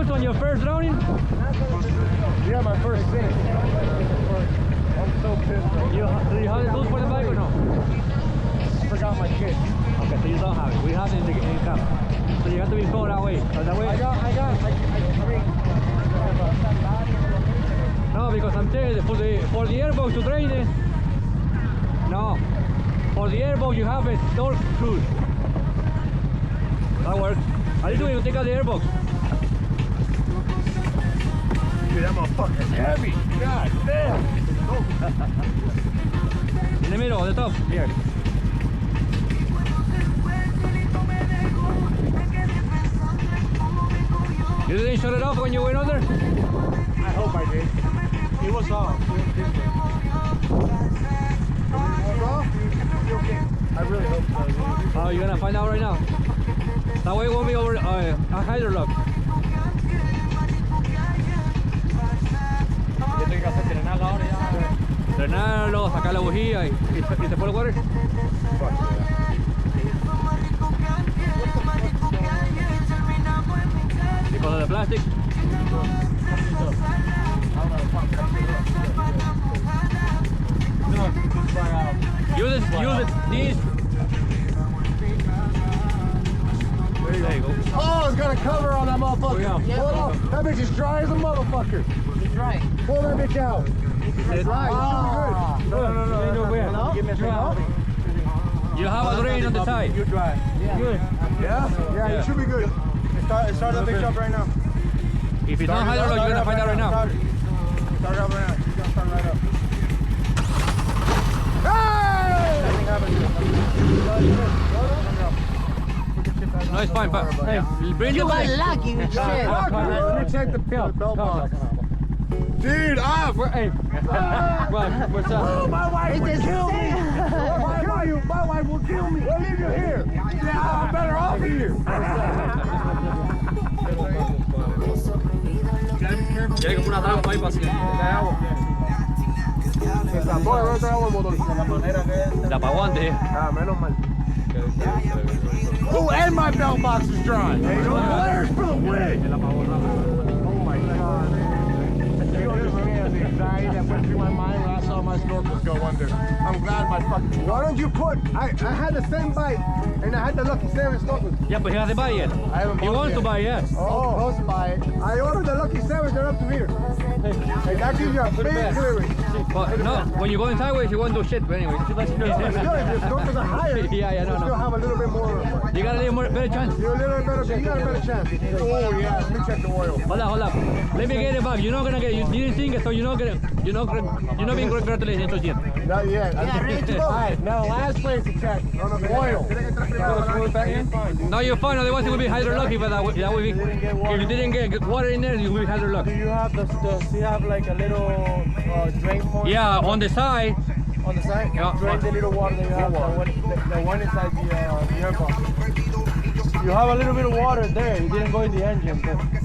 boots on your first drowning? Yeah, my first sin. I'm so pissed. Do you have the boots for the bike or no? I forgot my kit. Okay, so you don't have it. We have it in the camp. So you have to be far that way. That way. I mean. No, because I'm telling you, for the airboat to drain it. No. For the airboat, you have a torque screw. That works. How do you do it? You take out the airbox. Dude, that motherfucker's heavy. God damn. In the middle, on the top. Here. You didn't shut it off when you went under? I hope I did. It was off. It was off? I really hope so. Oh, you're gonna find out right now. That way it won't be over a hydrolock. Frenarlo, sacar la bujía y se pone el water. Because of the plastic. Use it, these. There you go. Oh, it's got a cover on that motherfucker. Yeah. Hold on. That bitch is dry as a motherfucker. It's dry. Pull that bitch out. It's dry. No. Give me a towel. You have a drain on the side. You're dry. Yeah. Good. Yeah, you should be good. Start that bitch up right now. If it's not hydrolock, you're gonna find out right now. Start it up right now. You're gonna start right up. Hey! Nothing happened to it. No, it's fine, but hey, bring You the got lucky with shit. Let me check the belt box. Dude, Hey, what's up? Oh, my wife would It's kill me. insane. My wife will kill me. We'll leave you here. Yeah, I'm better off here. Ya hay como una trampa ahí para hacer. Se tapó, no traemos el motor. Da para aguante. Ah, menos mal. Oh, and my belt box is dry. Hey, no flares for the win. Oh my God. You understand the anxiety that went through my mind when I saw my snorkels go under. I'm glad my fucking. Why don't you put? I had the same bite, and I had the Lucky 7 snorkels. Yeah, but he hasn't buy yet. I haven't He bought wants yet. to buy, yes. Oh, supposed to buy it. I ordered the Lucky 7s. They're up to here. Hey, that gives you a big clearance. But no, when you go in sideways, you won't do shit. But anyway, It's good. Your snorkels are higher. Yeah, no. Still have a little bit more. You got a little more better chance. You're a little better. You got a better chance. Oh yeah. Let me check the oil. Hold up. Let me get it back. You're not gonna get it. You didn't think it, so you're not being congratulated yet. Not yet. Yeah, ready to go. All right. Now last place to check. Oil. No, you're fine. Otherwise, it would be hydrolock. But that would be. If you didn't get water in there, you will be hydrolock. Do you have like a little drain point? Yeah, on the side. On the side? Yeah. Drain the little water that you have, the one inside the air pump. You have a little bit of water there, it didn't go in the engine,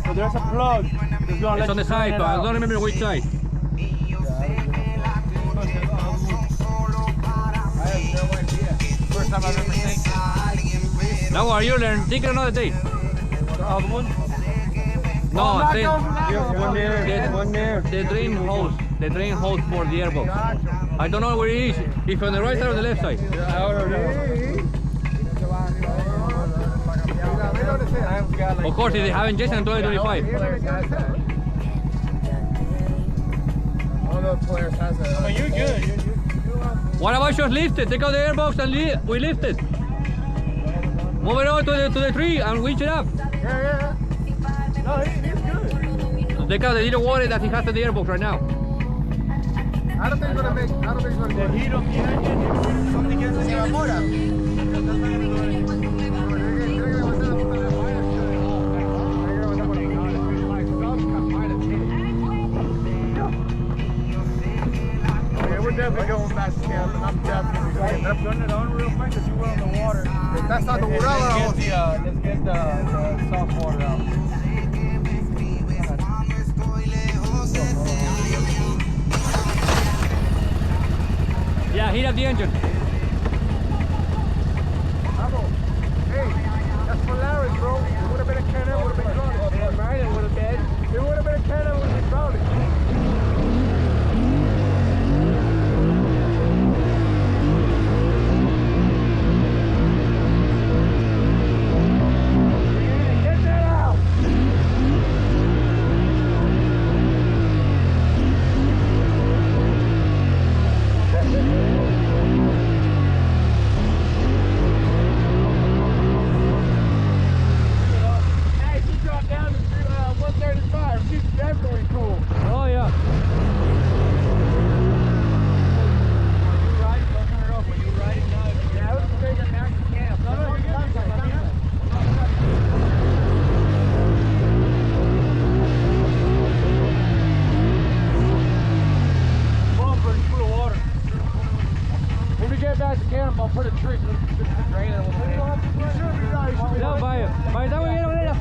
but there's a plug that's gonna It's on the side, but I don't remember which side. I have no idea. First time I've ever seen it. Now, are you learn? Think another day. The other one? No, One there. the drain hose. The drain hose for the airbox. I don't know where it is. If on the right side or the left side. I don't know. Of course, they haven't just until 2025. All the players has I mean, you're good. What about just lift it? Take out the airbox and we lift it. Move it over to the tree and winch it up. Yeah. No, he's good. Take out the little water that he has in the airbox right now. I don't think it's gonna make. The heat of the engine, something gets in the motor. We're definitely going back to camp, and I'm definitely going. Let's turn it on real quick because you were on the water. That's not the water. Let's get the soft water out. Yeah, heat up the engine. Hey, that's Polaris, bro. It would have been a canam, would have been gone. Mine would have been.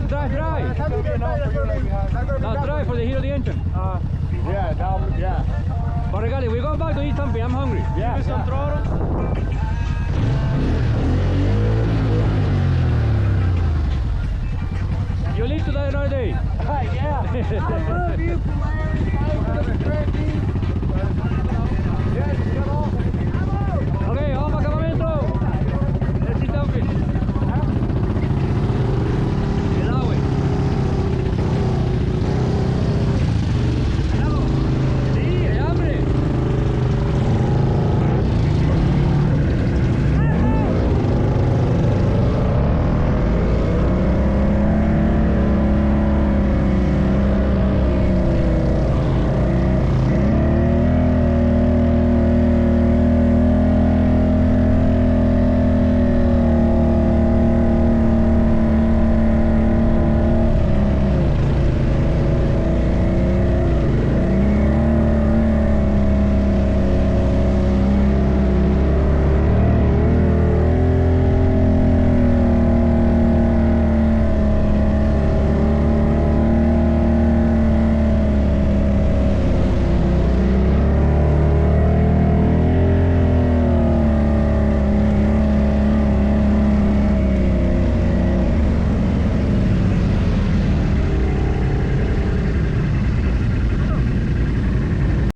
That's dry. It's gonna be enough for you like you have. That's dry for the heat of the engine. Yeah, yeah. But Regali, we're going back to eat something. I'm hungry. Yeah, Give me some throttle. You leave to that another day. Yeah. I love you, Blair. Yes, get off.